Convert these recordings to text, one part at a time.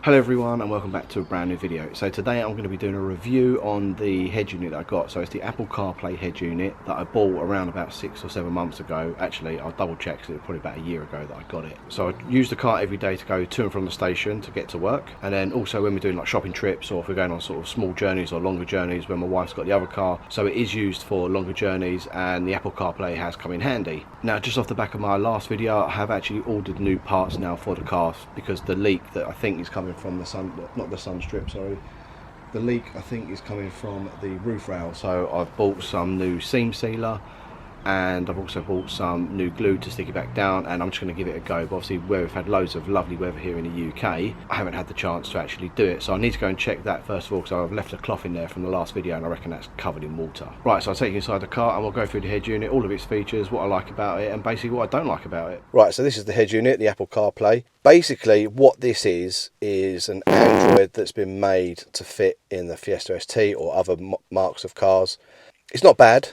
Hello everyone and welcome back to a brand new video. So today I'm going to be doing a review on the head unit that I got. So it's the Apple CarPlay head unit that I bought around about 6 or 7 months ago. Actually, I'll double check because it was probably about a year ago that I got it. So I use the car every day to go to and from the station to get to work, and then also when we're doing like shopping trips or if we're going on sort of small journeys or longer journeys when my wife's got the other car. So it is used for longer journeys and the Apple CarPlay has come in handy. Now just off the back of my last video, I have actually ordered new parts now for the car because the leak that I think is coming from the sun, not the sun strip, sorry, the leak I think is coming from the roof rail. So I've bought some new seam sealer and I've also bought some new glue to stick it back down, and I'm just going to give it a go. But obviously where we've had loads of lovely weather here in the UK, I haven't had the chance to actually do it, so I need to go and check that first of all, because I've left a cloth in there from the last video and I reckon that's covered in water. Right, so I'll take you inside the car and we'll go through the head unit, all of its features, what I like about it and basically what I don't like about it. Right, so this is the head unit, the Apple CarPlay. Basically what this is an Android that's been made to fit in the Fiesta ST or other marques of cars. It's not bad,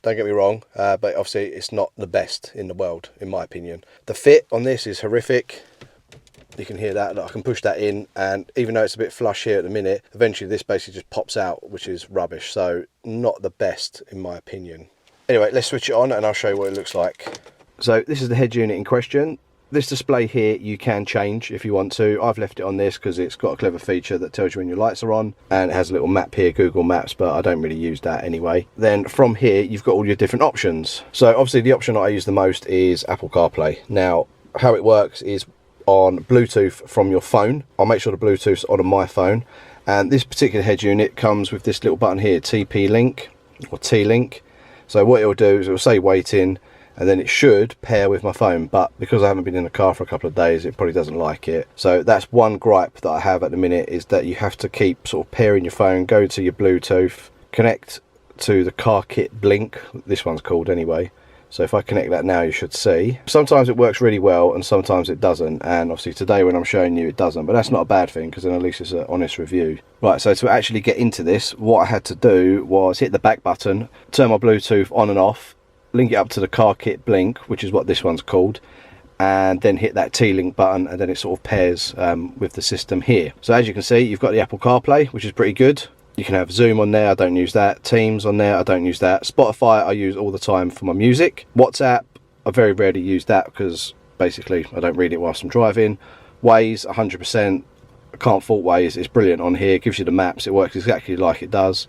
don't get me wrong, but obviously it's not the best in the world in my opinion. The fit on this is horrific. You can hear that, I can push that in, and even though it's a bit flush here at the minute, eventually this basically just pops out, which is rubbish. So not the best in my opinion. Anyway, let's switch it on and I'll show you what it looks like. So this is the head unit in question. This display here you can change if you want to. I've left it on this because it's got a clever feature that tells you when your lights are on, and it has a little map here, Google Maps, but I don't really use that anyway. Then from here you've got all your different options. So obviously the option I use the most is Apple CarPlay. Now how it works is on Bluetooth from your phone. I'll make sure the Bluetooth's on my phone, and this particular head unit comes with this little button here, TP-Link or T-Link. So what it'll do is it'll say waiting, and then it should pair with my phone, but because I haven't been in the car for a couple of days, it probably doesn't like it. So that's one gripe that I have at the minute, is that you have to keep sort of pairing your phone, go to your Bluetooth, connect to the car kit Blink, this one's called anyway. So if I connect that now, you should see. Sometimes it works really well and sometimes it doesn't, and obviously today when I'm showing you it doesn't, but that's not a bad thing because then at least it's an honest review. Right, so to actually get into this, what I had to do was hit the back button, turn my Bluetooth on and off, link it up to the car kit Blink, which is what this one's called, and then hit that T-Link button, and then it sort of pairs with the system here. So as you can see, you've got the Apple CarPlay, which is pretty good. You can have Zoom on there, I don't use that. Teams on there, I don't use that. Spotify I use all the time for my music. WhatsApp, I very rarely use that because basically I don't read it whilst I'm driving. Waze, 100%, I can't fault Waze, it's brilliant on here, it gives you the maps, it works exactly like it does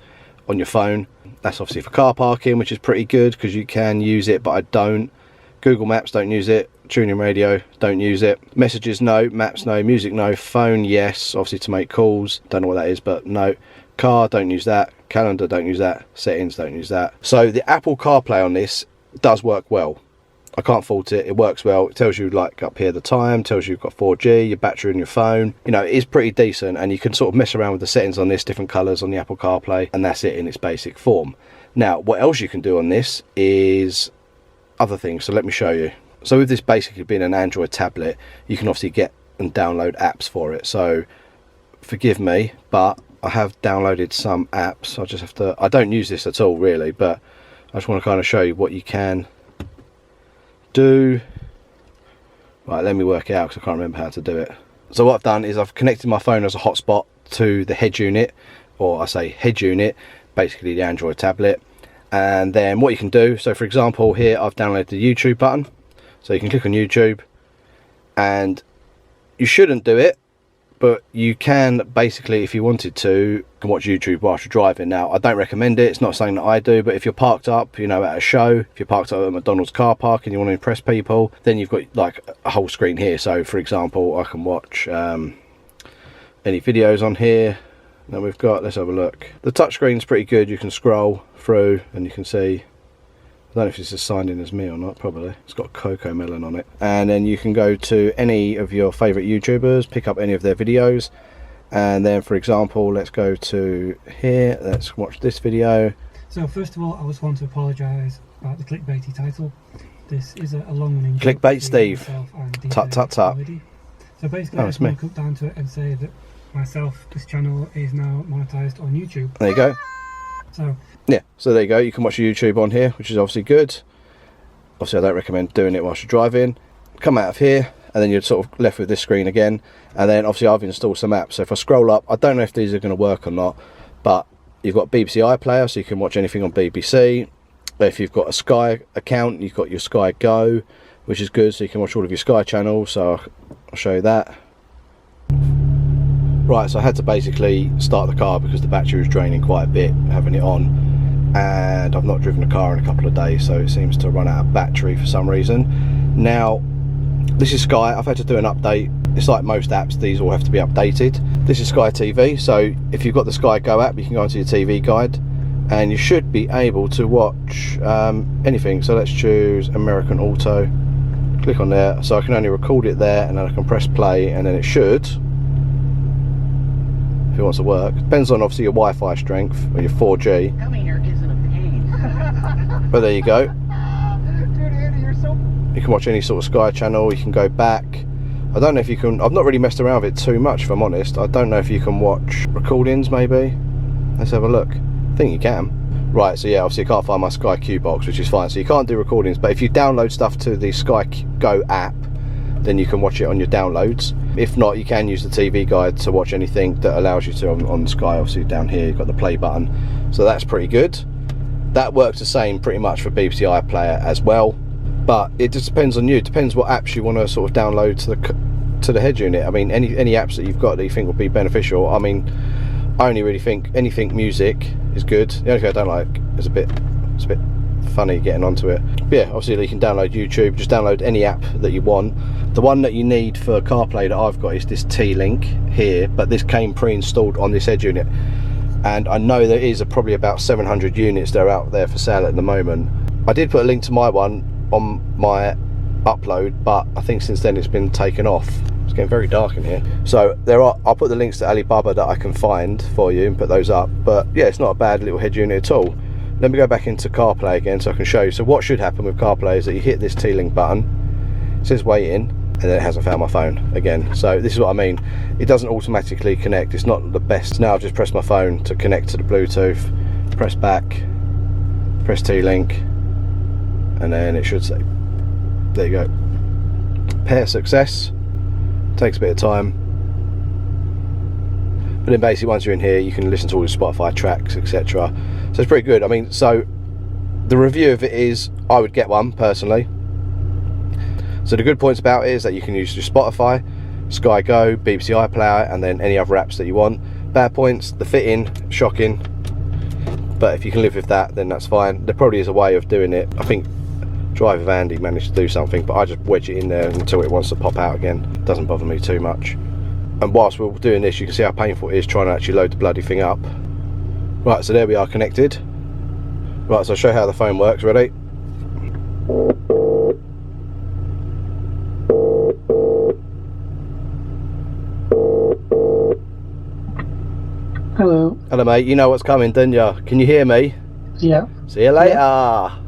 on your phone. That's obviously for car parking, which is pretty good because you can use it, but I don't. Google Maps, don't use it. Tuning radio, don't use it. Messages, no. Maps, no. Music, no. Phone, yes, obviously to make calls, don't know what that is, but no. Car, don't use that. Calendar, don't use that. Settings, don't use that. So the Apple CarPlay on this does work well. I can't fault it, it works well. It tells you like up here the time, tells you you've got 4G, your battery in your phone. You know, it is pretty decent, and you can sort of mess around with the settings on this, different colours on the Apple CarPlay, and that's it in its basic form. Now, what else you can do on this is other things, so let me show you. So with this basically being an Android tablet, you can obviously get and download apps for it. So forgive me, but I have downloaded some apps. I just have to, I don't use this at all really, but I just want to kind of show you what you can do. Right, let me work it out because I can't remember how to do it. So what I've done is I've connected my phone as a hotspot to the head unit, or I say head unit, basically the Android tablet. And then what you can do, so for example here I've downloaded the YouTube button, so you can click on YouTube, and you shouldn't do it, but you can basically, if you wanted to, can watch YouTube whilst you're driving. Now I don't recommend it, it's not something that I do, but if you're parked up, you know, at a show, if you're parked up at a McDonald's car park and you want to impress people, then you've got like a whole screen here. So for example I can watch any videos on here that we've got. Let's have a look. The touchscreen's pretty good, you can scroll through and you can see, I don't know if it's just signed in as me or not, probably. It's got Coco Melon on it. And then you can go to any of your favourite YouTubers, pick up any of their videos, and then for example, let's go to here, let's watch this video. So first of all, I just want to apologise about the clickbaity title. This is a long one. Clickbait Steve. Tut tut tut. So basically I just want to cut down to it and say that myself, this channel is now monetized on YouTube. There you go. So yeah, so there you go, you can watch YouTube on here, which is obviously good. Obviously I don't recommend doing it whilst you're driving. Come out of here and then you're sort of left with this screen again. And then obviously I've installed some apps, so if I scroll up, I don't know if these are going to work or not, but you've got BBC iPlayer, so you can watch anything on BBC. If you've got a Sky account, you've got your Sky Go, which is good, so you can watch all of your Sky channels. So I'll show you that. Right, so I had to basically start the car because the battery was draining quite a bit having it on, and I've not driven a car in a couple of days, so it seems to run out of battery for some reason. Now, this is Sky. I've had to do an update. It's like most apps, these all have to be updated. This is Sky TV, so if you've got the Sky Go app, you can go into your TV guide and you should be able to watch anything. So let's choose American Auto, click on there, so I can only record it there, and then I can press play, and then it should, if it wants to work. Depends on obviously your Wi-Fi strength or your 4G. Coming here isn't a pain. But there you go. Dude, Andy, you're so... You can watch any sort of Sky channel, you can go back. I don't know if you can, I've not really messed around with it too much if I'm honest. I don't know if you can watch recordings maybe. Let's have a look. I think you can. Right, so yeah, obviously I can't find my Sky Q box, which is fine. So you can't do recordings, but if you download stuff to the Sky Go app, then you can watch it on your downloads. If not, you can use the TV guide to watch anything that allows you to on Sky. Obviously down here you've got the play button, so that's pretty good. That works the same pretty much for BBC iPlayer as well, but it just depends on you. It depends what apps you want to sort of download to the head unit. I mean, any apps that you've got that you think will be beneficial. I mean, I only really think anything music is good. The only thing I don't like is it's a bit funny getting onto it. But yeah, obviously you can download YouTube. Just download any app that you want. The one that you need for CarPlay that I've got is this T-Link here, but this came pre-installed on this head unit, and I know there is probably about 700 units that are out there for sale at the moment. I did put a link to my one on my upload, but I think since then it's been taken off. It's getting very dark in here. So I'll put the links to Alibaba that I can find for you and put those up. But yeah, it's not a bad little head unit at all. Let me go back into CarPlay again so I can show you. So what should happen with CarPlay is that you hit this T-Link button, it says waiting, and then it hasn't found my phone again. So this is what I mean. It doesn't automatically connect. It's not the best. Now I've just pressed my phone to connect to the Bluetooth, press back, press T-Link, and then it should say, there you go, pair success. Takes a bit of time, but then basically once you're in here you can listen to all the Spotify tracks, etc. So it's pretty good. I mean, so the review of it is I would get one personally. So the good points about it is that you can use your Spotify, Sky Go, BBC iPlayer, and then any other apps that you want. Bad points, the fitting, shocking, but if you can live with that, then that's fine. There probably is a way of doing it. I think Drive with Andy managed to do something, but I just wedge it in there until it wants to pop out again. Doesn't bother me too much. And whilst we're doing this, you can see how painful it is trying to actually load the bloody thing up. Right, so there we are connected. Right, so I'll show you how the phone works. Ready? Hello. Hello mate, you know what's coming, don't you? Can you hear me? Yeah. See you later. Yeah.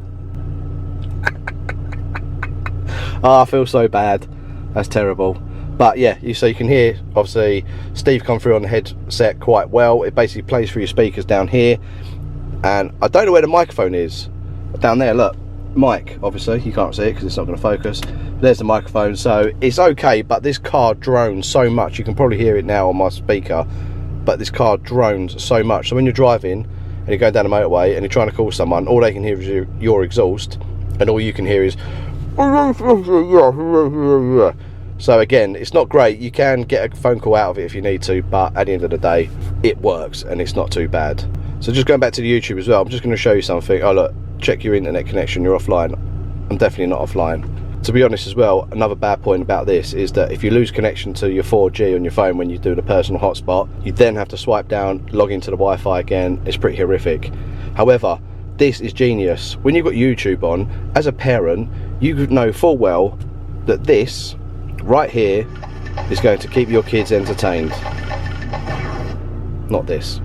Oh, I feel so bad. That's terrible. But yeah, so you can hear obviously Steve come through on the headset quite well. It basically plays through your speakers down here, and I don't know where the microphone is. Down there, look, mic. Obviously you can't see it because it's not going to focus. There's the microphone, so it's okay. But this car drones so much. You can probably hear it now on my speaker, but this car drones so much. So when you're driving and you're going down the motorway and you're trying to call someone, all they can hear is your exhaust, and all you can hear is. So again, it's not great. You can get a phone call out of it if you need to, but at the end of the day it works and it's not too bad. So just going back to the YouTube as well, I'm just going to show you something. Oh look, check your internet connection, you're offline. I'm definitely not offline. To be honest as well, another bad point about this is that if you lose connection to your 4G on your phone when you do the personal hotspot, you then have to swipe down, log into the Wi-Fi again. It's pretty horrific. However, this is genius. When you've got YouTube on, as a parent, you know full well that this right here is going to keep your kids entertained. Not this.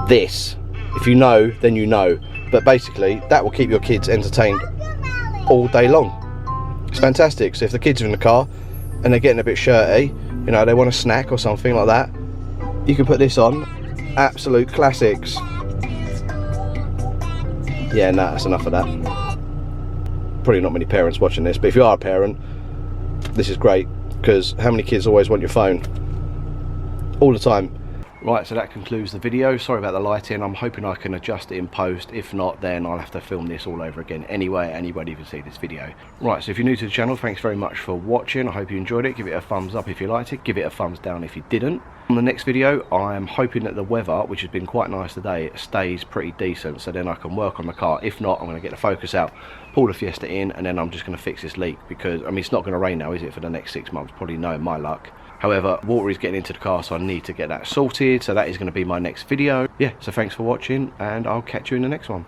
This. If you know, then you know. But basically, that will keep your kids entertained all day long. It's fantastic. So if the kids are in the car and they're getting a bit shirty, you know, they want a snack or something like that, you can put this on. Absolute classics. Yeah, nah, that's enough of that. probably not many parents watching this, but if you are a parent, this is great, because how many kids always want your phone? All the time. Right, so that concludes the video. Sorry about the lighting. I'm hoping I can adjust it in post. If not, then I'll have to film this all over again anyway, and you won't even see this video. Right, so if you're new to the channel, thanks very much for watching. I hope you enjoyed it. Give it a thumbs up if you liked it. Give it a thumbs down if you didn't. On the next video, I am hoping that the weather, which has been quite nice today, stays pretty decent, so then I can work on the car. If not, I'm going to get the Focus out, pull the Fiesta in, and then I'm just going to fix this leak, because, I mean, it's not going to rain now, is it, for the next 6 months? Probably no, my luck. However, water is getting into the car, so I need to get that sorted. So that is going to be my next video. Yeah, so thanks for watching, and I'll catch you in the next one.